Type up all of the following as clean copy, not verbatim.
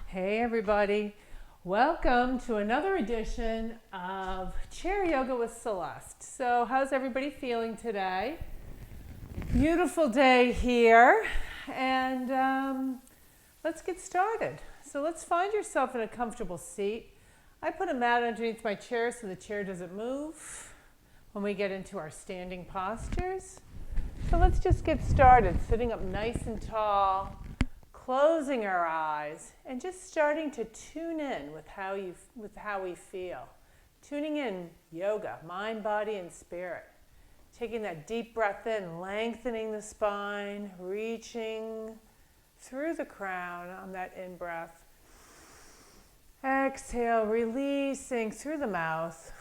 Hey everybody, welcome to another edition of Chair Yoga with Celeste. So how's everybody feeling today? Beautiful day here, and let's get started. So let's find yourself in a comfortable seat. I put a mat underneath my chair so the chair doesn't move when we get into our standing postures. So let's just get started, sitting up nice and tall, closing our eyes, and just starting to tune in with how we feel. Tuning in yoga, mind, body, and spirit. Taking that deep breath in, lengthening the spine, reaching through the crown on that in-breath. Exhale, releasing through the mouth,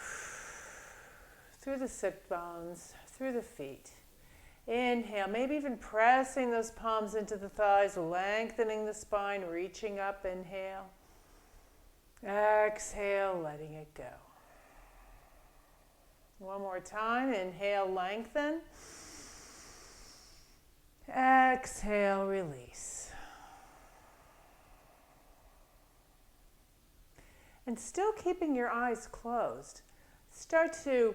through the sit bones, through the feet. Inhale, maybe even pressing those palms into the thighs, lengthening the spine, reaching up, inhale. Exhale, letting it go. One more time, inhale, lengthen. Exhale, release. And still keeping your eyes closed, start to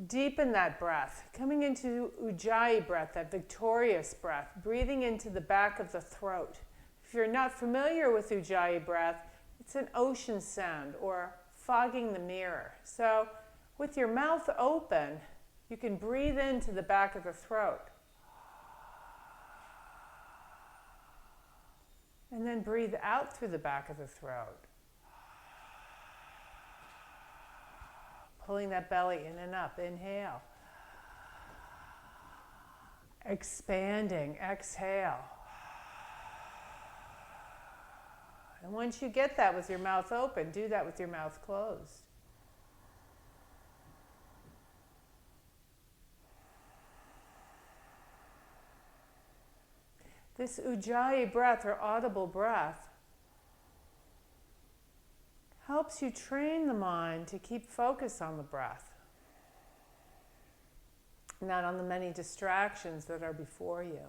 deepen that breath, coming into Ujjayi breath, that victorious breath, breathing into the back of the throat. If you're not familiar with Ujjayi breath, it's an ocean sound or fogging the mirror. So with your mouth open, you can breathe into the back of the throat. And then breathe out through the back of the throat. Pulling that belly in and up. Inhale. Expanding. Exhale. And once you get that with your mouth open, do that with your mouth closed. This Ujjayi breath or audible breath helps you train the mind to keep focus on the breath, not on the many distractions that are before you.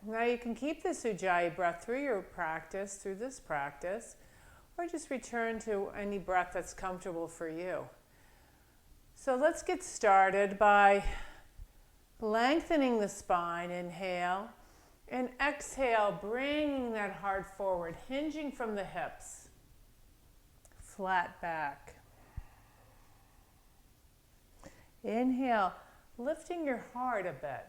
Now you can keep this Ujjayi breath through your practice, through this practice, or just return to any breath that's comfortable for you. So let's get started by lengthening the spine, inhale. And exhale, bringing that heart forward, hinging from the hips, flat back. Inhale, lifting your heart a bit,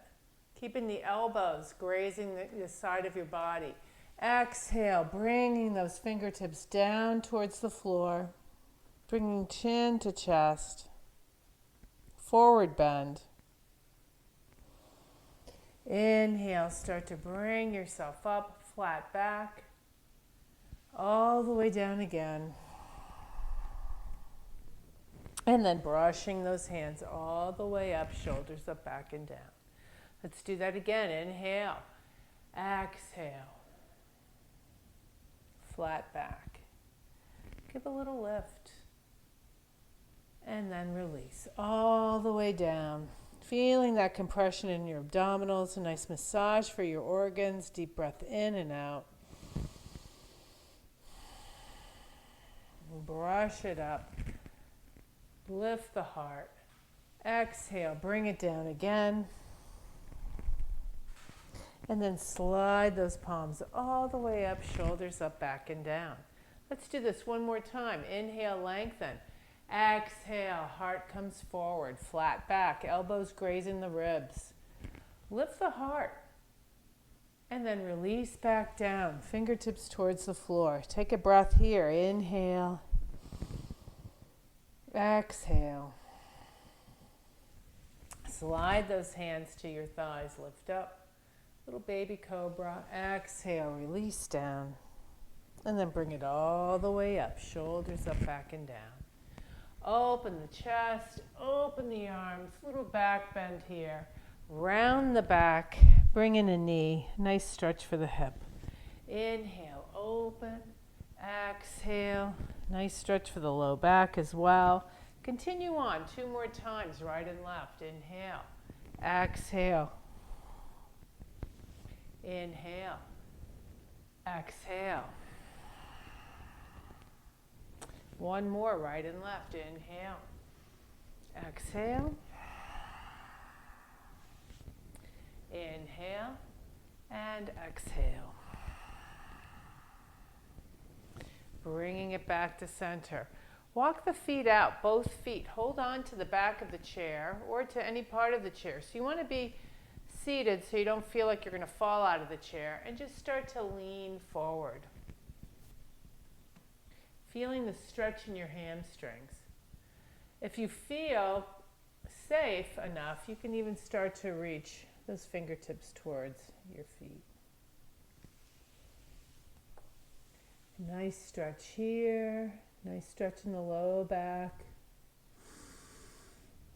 keeping the elbows grazing the side of your body. Exhale, bringing those fingertips down towards the floor, bringing chin to chest, forward bend. Inhale, start to bring yourself up, flat back, all the way down again. And then brushing those hands all the way up, shoulders up, back and down. Let's do that again. Inhale, exhale, flat back. Give a little lift. And then release all the way down. Feeling that compression in your abdominals, a nice massage for your organs. Deep breath in and out. Brush it up. Lift the heart. Exhale, bring it down again. And then slide those palms all the way up, shoulders up, back and down. Let's do this one more time. Inhale, lengthen. Exhale, heart comes forward, flat back, elbows grazing the ribs. Lift the heart. And then release back down, fingertips towards the floor. Take a breath here. Inhale. Exhale. Slide those hands to your thighs, lift up. Little baby cobra. Exhale, release down. And then bring it all the way up, shoulders up, back and down. Open the chest, open the arms, little back bend here. Round the back, bring in a knee, nice stretch for the hip. Inhale, open, exhale, nice stretch for the low back as well. Continue on, 2 more times, right and left. Inhale, exhale. Inhale. Exhale. One more, right and left. Inhale. Exhale. Inhale and exhale. Bringing it back to center. Walk the feet out, both feet. Hold on to the back of the chair or to any part of the chair. So you want to be seated so you don't feel like you're going to fall out of the chair, and just start to lean forward. Feeling the stretch in your hamstrings. If you feel safe enough, you can even start to reach those fingertips towards your feet. Nice stretch here. Nice stretch in the low back.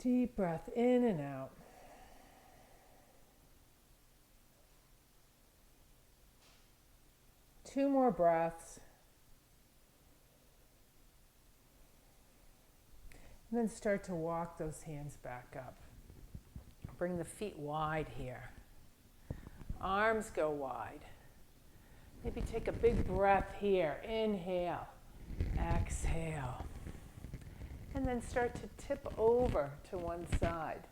Deep breath in and out. Two more breaths. And then start to walk those hands back up. Bring the feet wide here. Arms go wide. Maybe take a big breath here. Inhale. Exhale. And then start to tip over to one side.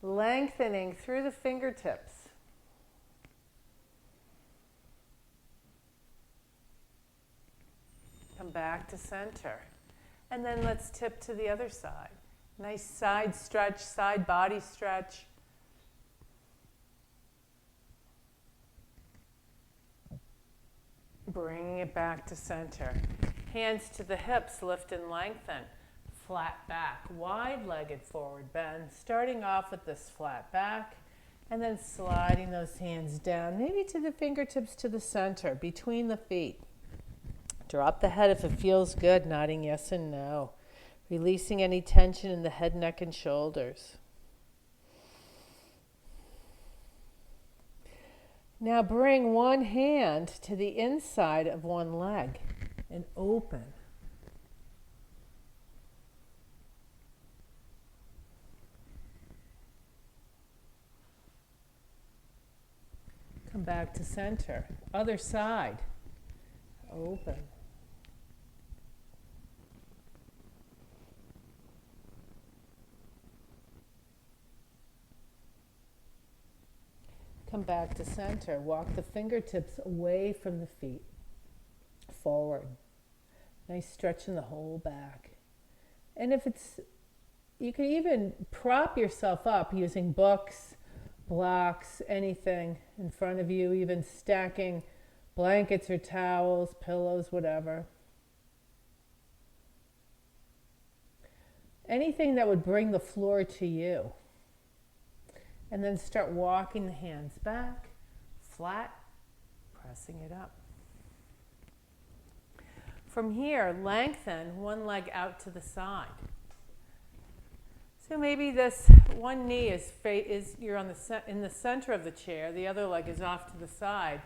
Lengthening through the fingertips. Come back to center. And then let's tip to the other side. Nice side stretch, side body stretch. Bringing it back to center. Hands to the hips, lift and lengthen. Flat back, wide-legged forward bend. Starting off with this flat back, and then sliding those hands down, maybe to the fingertips to the center, between the feet. Drop the head if it feels good, nodding yes and no. Releasing any tension in the head, neck, and shoulders. Now bring one hand to the inside of one leg and open. Come back to center. Other side. Open. Come back to center. Walk the fingertips away from the feet. Forward. Nice stretch in the whole back. And if it's, you can even prop yourself up using books, blocks, anything in front of you, even stacking blankets or towels, pillows, whatever. Anything that would bring the floor to you. And then start walking the hands back, flat, pressing it up. From here, lengthen one leg out to the side. So maybe this one knee is you're on in the center of the chair, the other leg is off to the side.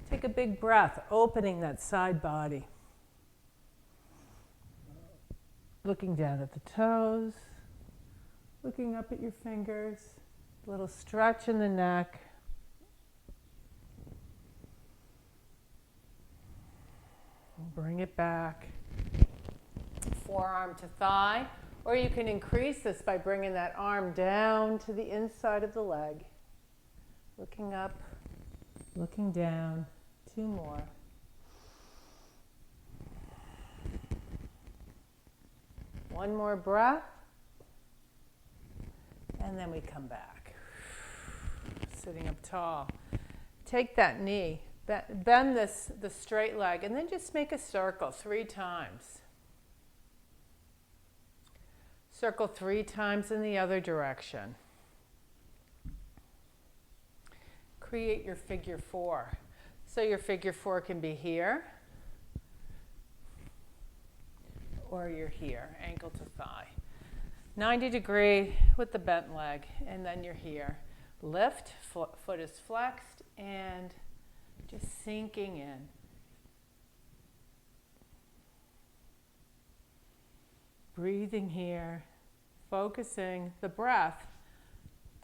Take a big breath, opening that side body. Looking down at the toes, looking up at your fingers. A little stretch in the neck. Bring it back. Forearm to thigh. Or you can increase this by bringing that arm down to the inside of the leg. Looking up, looking down. Two more. One more breath. And then we come back. Sitting up tall. Take that knee, bend the straight leg, and then just make a circle 3 times. Circle 3 times in the other direction. Create your figure 4. So your figure 4 can be here, or you're here, ankle to thigh. 90 degree with the bent leg, and then you're here. Lift, foot is flexed, and just sinking in. Breathing here, focusing the breath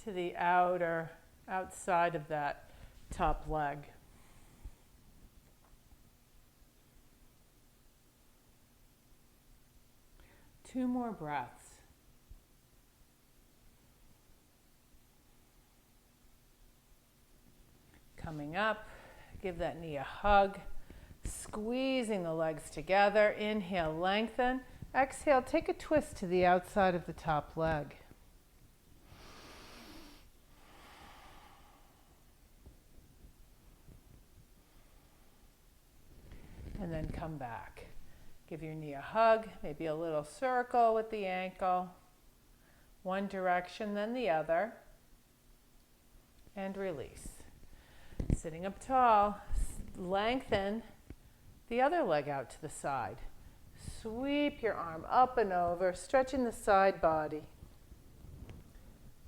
to the outside of that top leg. Two more breaths. Coming up, give that knee a hug, squeezing the legs together. Inhale, lengthen. Exhale, take a twist to the outside of the top leg. And then come back. Give your knee a hug, maybe a little circle with the ankle. One direction, then the other. And release. Sitting up tall, lengthen the other leg out to the side. Sweep your arm up and over, stretching the side body.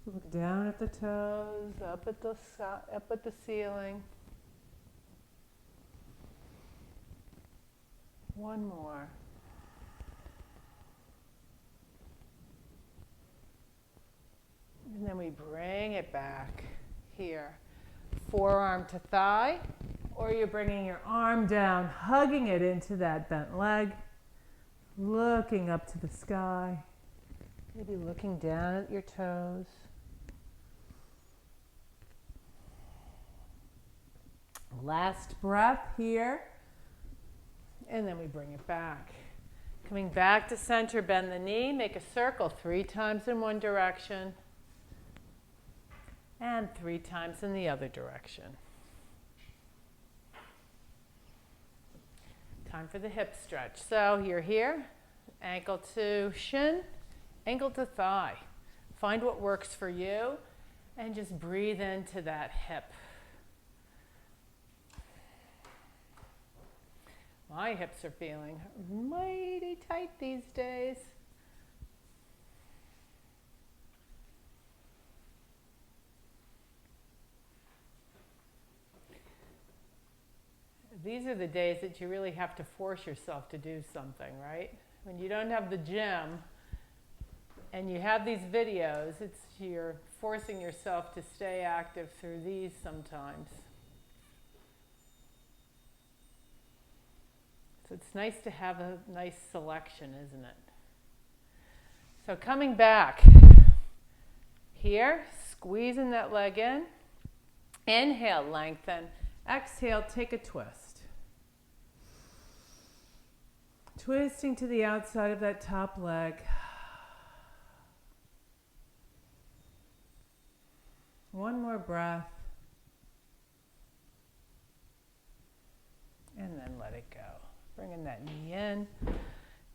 Look down at the toes, up at the ceiling. One more. And then we bring it back here. Forearm to thigh, or you're bringing your arm down, hugging it into that bent leg, looking up to the sky, maybe looking down at your toes. Last breath here, and then we bring it back. Coming back to center, bend the knee, make a circle 3 times in one direction, and 3 times in the other direction. Time for the hip stretch. So you're here, ankle to shin, ankle to thigh. Find what works for you and just breathe into that hip. My hips are feeling mighty tight these days. These are the days that you really have to force yourself to do something, right? When you don't have the gym and you have these videos, you're forcing yourself to stay active through these sometimes. So it's nice to have a nice selection, isn't it? So coming back here, squeezing that leg in. Inhale, lengthen. Exhale, take a twist. Twisting to the outside of that top leg. One more breath. And then let it go. Bringing that knee in.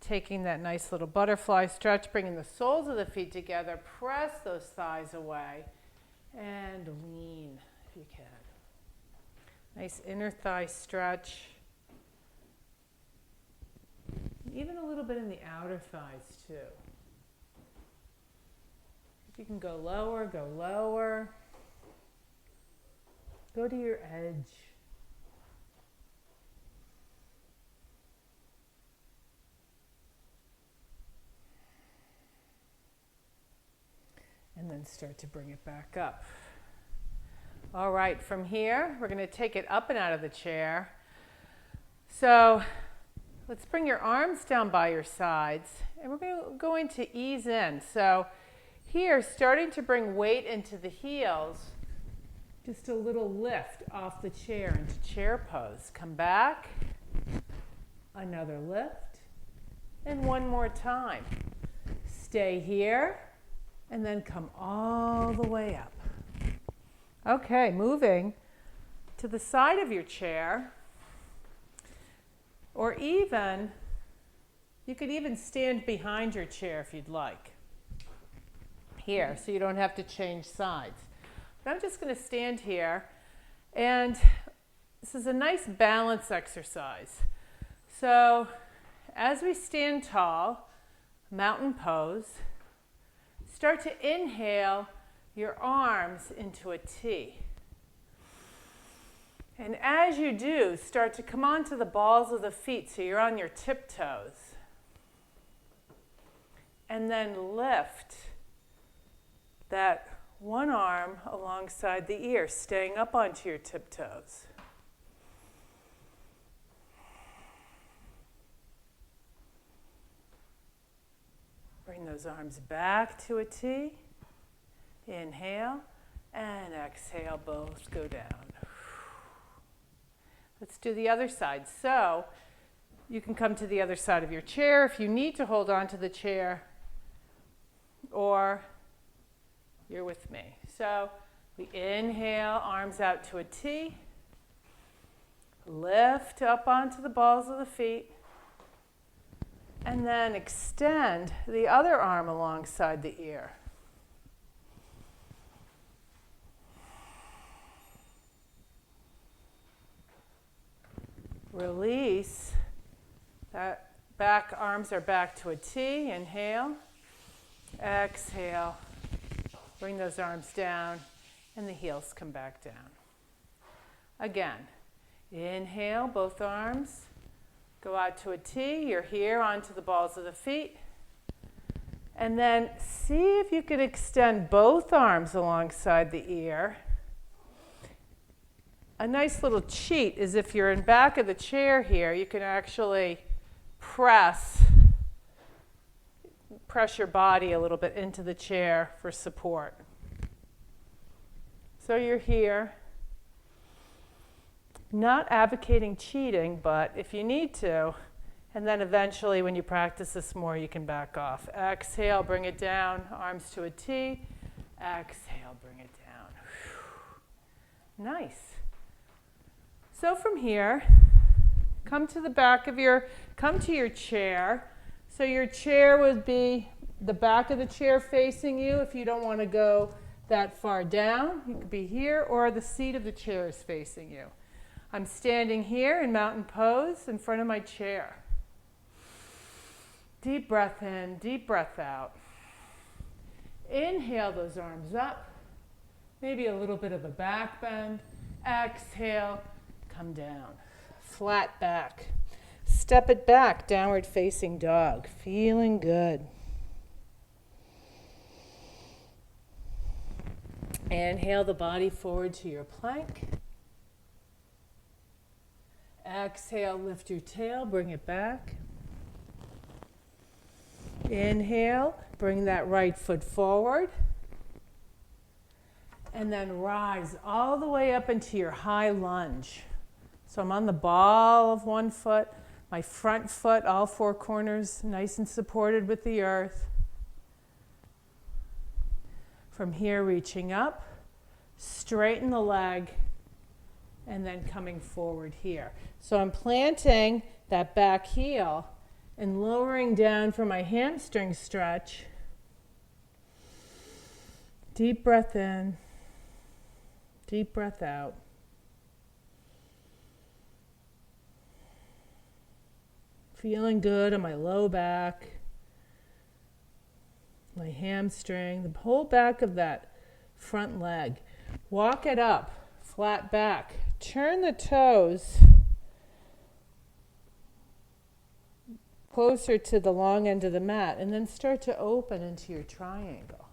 Taking that nice little butterfly stretch. Bringing the soles of the feet together. Press those thighs away. And lean if you can. Nice inner thigh stretch. Even a little bit in the outer thighs too. If you can go lower, go lower. Go to your edge. And then start to bring it back up. All right, from here, we're going to take it up and out of the chair. So let's bring your arms down by your sides, and we're going to ease in. So here, starting to bring weight into the heels, just a little lift off the chair into chair pose. Come back, another lift, and one more time. Stay here, and then come all the way up. Okay, moving to the side of your chair, or even, you could even stand behind your chair if you'd like. Here, so you don't have to change sides. But I'm just going to stand here, and this is a nice balance exercise. So as we stand tall, mountain pose, start to inhale your arms into a T. And as you do, start to come onto the balls of the feet so you're on your tiptoes. And then lift that one arm alongside the ear, staying up onto your tiptoes. Bring those arms back to a T. Inhale and exhale, both go down. Let's do the other side. So you can come to the other side of your chair if you need to hold on to the chair, or you're with me. So we inhale, arms out to a T. Lift up onto the balls of the feet. And then extend the other arm alongside the ear. Release. That back arms are back to a T. Inhale. Exhale. Bring those arms down and the heels come back down. Again, inhale, both arms. Go out to a T. You're here onto the balls of the feet. And then see if you can extend both arms alongside the ear. A nice little cheat is if you're in back of the chair here, you can actually press your body a little bit into the chair for support. So you're here. Not advocating cheating, but if you need to, and then eventually when you practice this more, you can back off. Exhale, bring it down, arms to a T. Exhale, bring it down. Whew. Nice. So from here, come to your chair. So your chair would be the back of the chair facing you if you don't want to go that far down. You could be here, or the seat of the chair is facing you. I'm standing here in mountain pose in front of my chair. Deep breath in, deep breath out. Inhale those arms up. Maybe a little bit of a back bend. Exhale, come down. Flat back. Step it back, downward facing dog. Feeling good. Inhale the body forward to your plank. Exhale, lift your tail, bring it back. Inhale, bring that right foot forward. And then rise all the way up into your high lunge. So I'm on the ball of one foot, my front foot, all four corners nice and supported with the earth. From here, reaching up, straighten the leg, and then coming forward here. So I'm planting that back heel and lowering down for my hamstring stretch. Deep breath in, deep breath out. Feeling good on my low back, my hamstring, the whole back of that front leg. Walk it up, flat back. Turn the toes closer to the long end of the mat, and then start to open into your triangle.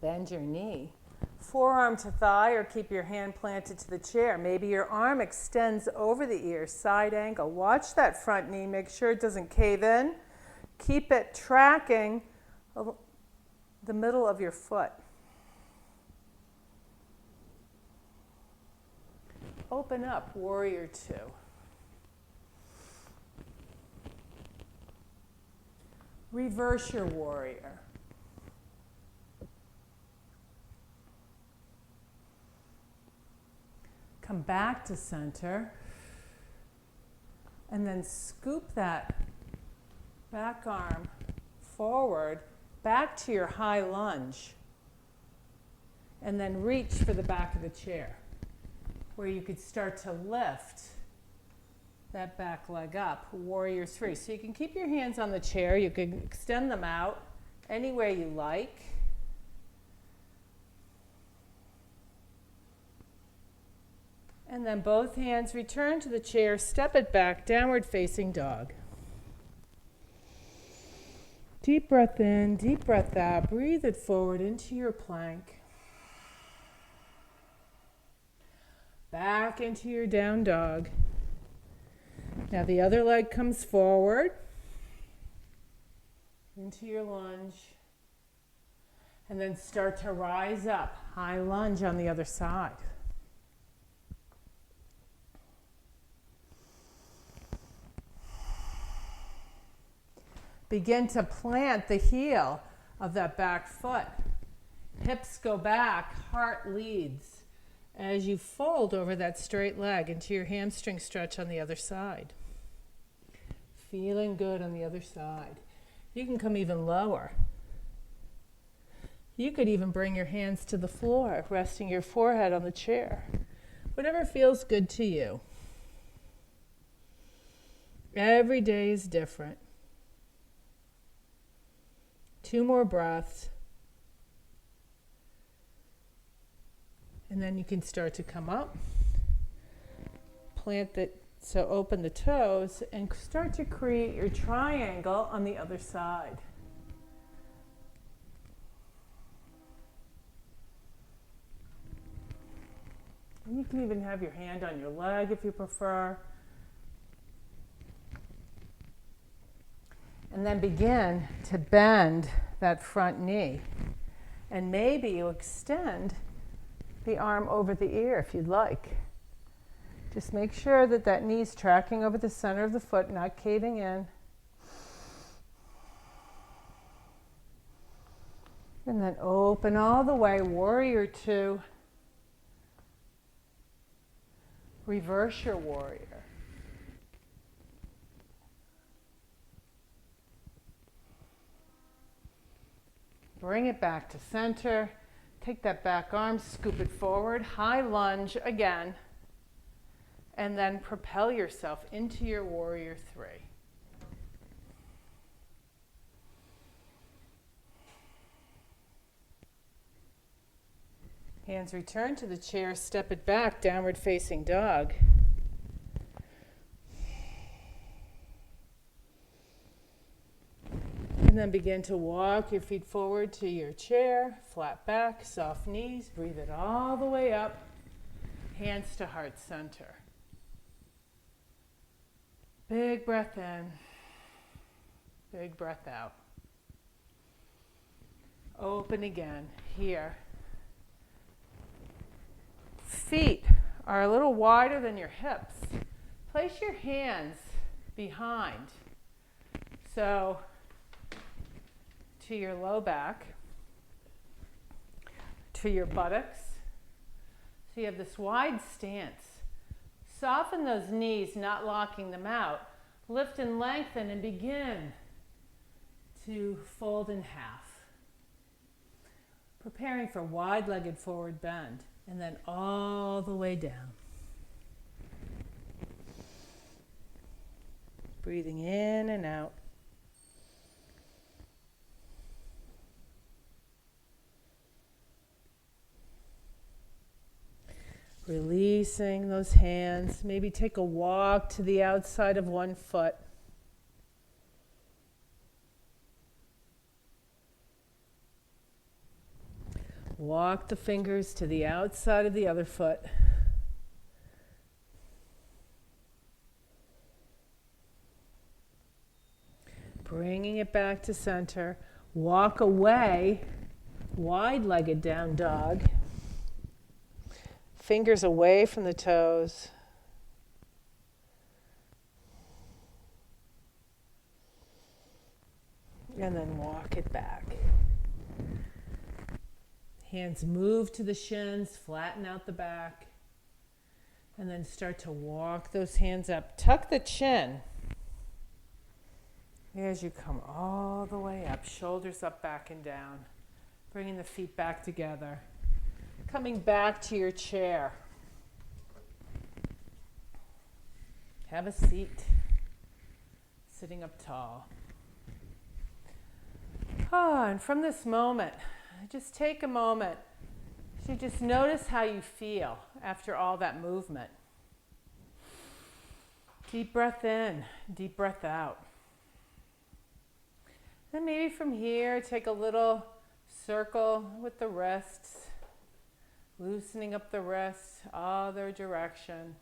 Bend your knee. Forearm to thigh, or keep your hand planted to the chair. Maybe your arm extends over the ear, side angle. Watch that front knee, make sure it doesn't cave in. Keep it tracking the middle of your foot. Open up, warrior two. Reverse your warrior. Come back to center, and then scoop that back arm forward, back to your high lunge, and then reach for the back of the chair, where you could start to lift that back leg up, warrior three. So you can keep your hands on the chair, you can extend them out any way you like. And then both hands return to the chair, step it back, downward facing dog. Deep breath in, deep breath out. Breathe it forward into your plank. Back into your down dog. Now the other leg comes forward into your lunge. And then start to rise up. High lunge on the other side. Begin to plant the heel of that back foot. Hips go back, heart leads as you fold over that straight leg into your hamstring stretch on the other side. Feeling good on the other side. You can come even lower. You could even bring your hands to the floor, resting your forehead on the chair. Whatever feels good to you. Every day is different. 2 more breaths. And then you can start to come up. Plant it, so open the toes and start to create your triangle on the other side. And you can even have your hand on your leg if you prefer. And then begin to bend that front knee. And maybe you extend the arm over the ear if you'd like. Just make sure that that knee's tracking over the center of the foot, not caving in. And then open all the way, warrior 2. Reverse your warrior. Bring it back to center. Take that back arm, scoop it forward, high lunge again, and then propel yourself into your warrior 3. Hands return to the chair, step it back, downward facing dog. And then begin to walk your feet forward to your chair, flat back, soft knees, breathe it all the way up, hands to heart center. Big breath in, big breath out. Open again, here. Feet are a little wider than your hips. Place your hands behind. So, to your low back, to your buttocks. So you have this wide stance. Soften those knees, not locking them out. Lift and lengthen and begin to fold in half. Preparing for wide-legged forward bend. And then all the way down. Breathing in and out. Releasing those hands. Maybe take a walk to the outside of one foot. Walk the fingers to the outside of the other foot. Bringing it back to center. Walk away, wide-legged down dog. Fingers away from the toes. And then walk it back. Hands move to the shins, flatten out the back. And then start to walk those hands up. Tuck the chin. As you come all the way up, shoulders up, back and down. Bringing the feet back together. Coming back to your chair. Have a seat. Sitting up tall. And from this moment, just take a moment So just notice how you feel after all that movement. Deep breath in, deep breath out. Then maybe from here, take a little circle with the wrists, loosening up the wrists, other direction.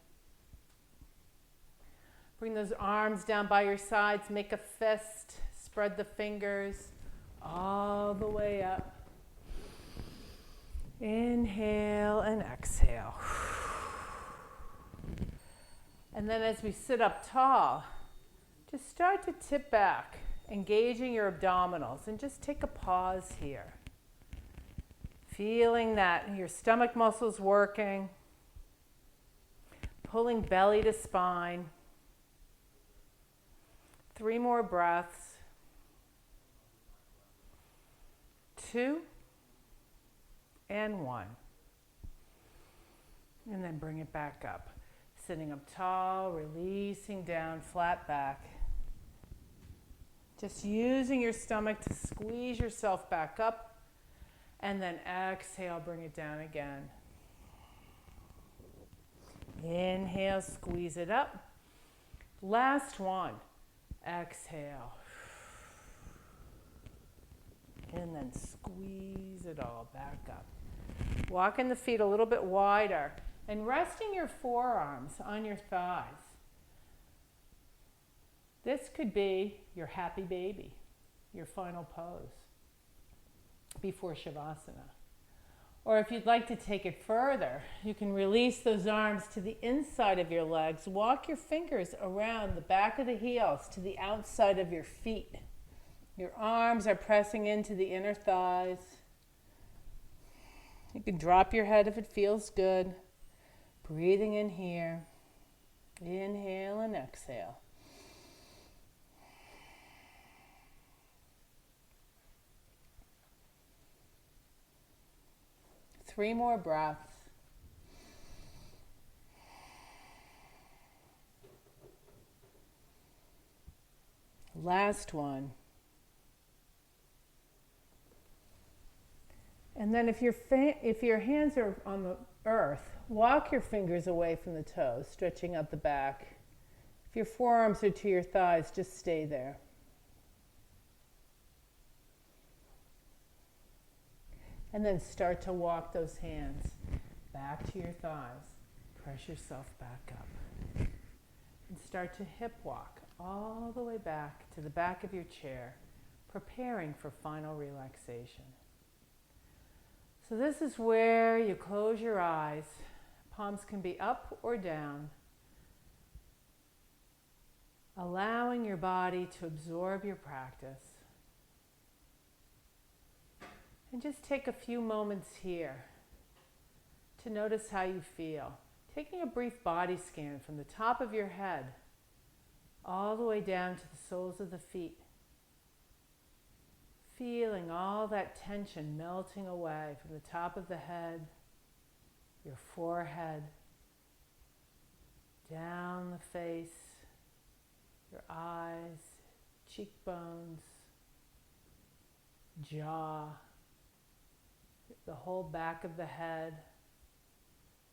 Bring those arms down by your sides, make a fist, spread the fingers all the way up. Inhale and exhale. And then as we sit up tall, just start to tip back, engaging your abdominals, and just take a pause here. Feeling that your stomach muscles working, pulling belly to spine. 3 more breaths. 2 and 1. And then bring it back up. Sitting up tall, releasing down, flat back. Just using your stomach to squeeze yourself back up. And then exhale, bring it down again. Inhale, squeeze it up. Last one. Exhale. And then squeeze it all back up. Walking the feet a little bit wider and resting your forearms on your thighs. This could be your happy baby, your final pose before Shavasana. Or if you'd like to take it further, you can release those arms to the inside of your legs. Walk your fingers around the back of the heels to the outside of your feet. Your arms are pressing into the inner thighs. You can drop your head if it feels good. Breathing in here. Inhale and exhale. Three more breaths. Last one. And then if your hands are on the earth, walk your fingers away from the toes, stretching out the back. If your forearms are to your thighs, just stay there. And then start to walk those hands back to your thighs. Press yourself back up. And start to hip walk all the way back to the back of your chair, preparing for final relaxation. So this is where you close your eyes. Palms can be up or down, allowing your body to absorb your practice. And just take a few moments here to notice how you feel. Taking a brief body scan from the top of your head all the way down to the soles of the feet. Feeling all that tension melting away from the top of the head, your forehead, down the face, your eyes, cheekbones, jaw, the whole back of the head,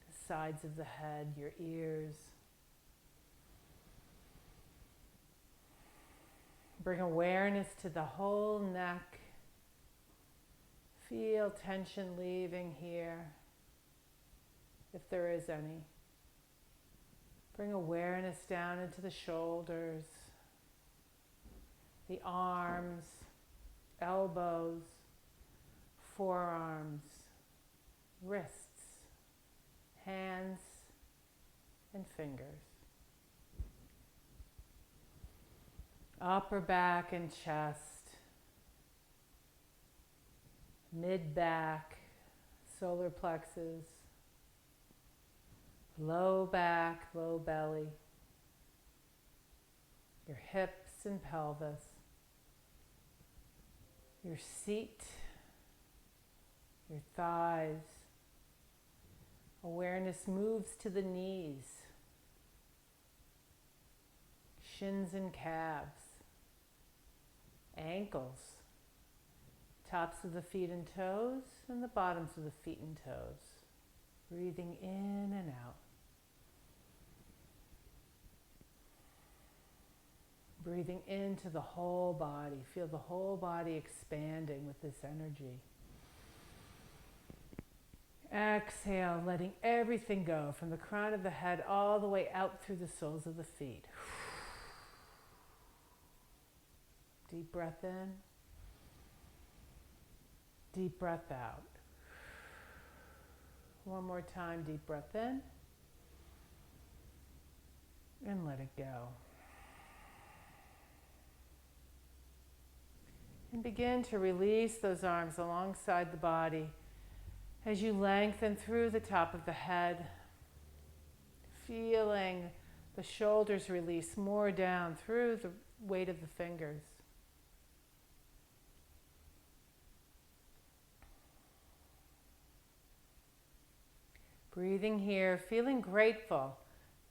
the sides of the head, your ears. Bring awareness to the whole neck. Feel tension leaving here, if there is any. Bring awareness down into the shoulders, the arms, elbows, forearms, wrists, hands, and fingers. Upper back and chest, mid-back, solar plexus, low back, low belly, your hips and pelvis, your seat, your thighs. Awareness moves to the knees, shins and calves, ankles, tops of the feet and toes and the bottoms of the feet and toes. Breathing in and out. Breathing into the whole body. Feel the whole body expanding with this energy. Exhale, letting everything go from the crown of the head all the way out through the soles of the feet. Deep breath in. Deep breath out. One more time, deep breath in. And let it go. And begin to release those arms alongside the body as you lengthen through the top of the head, feeling the shoulders release more down through the weight of the fingers. Breathing here, feeling grateful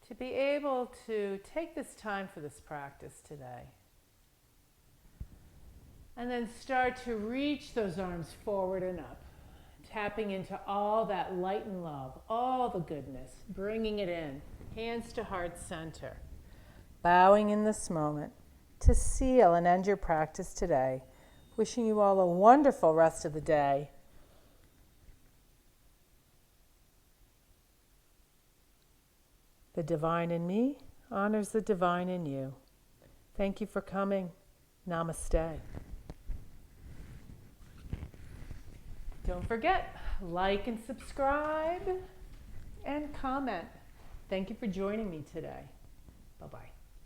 to be able to take this time for this practice today. And then start to reach those arms forward and up, tapping into all that light and love, all the goodness, bringing it in, hands to heart center. Bowing in this moment to seal and end your practice today. Wishing you all a wonderful rest of the day. The divine in me honors the divine in you. Thank you for coming. Namaste. Don't forget, like and subscribe and comment. Thank you for joining me today. Bye-bye.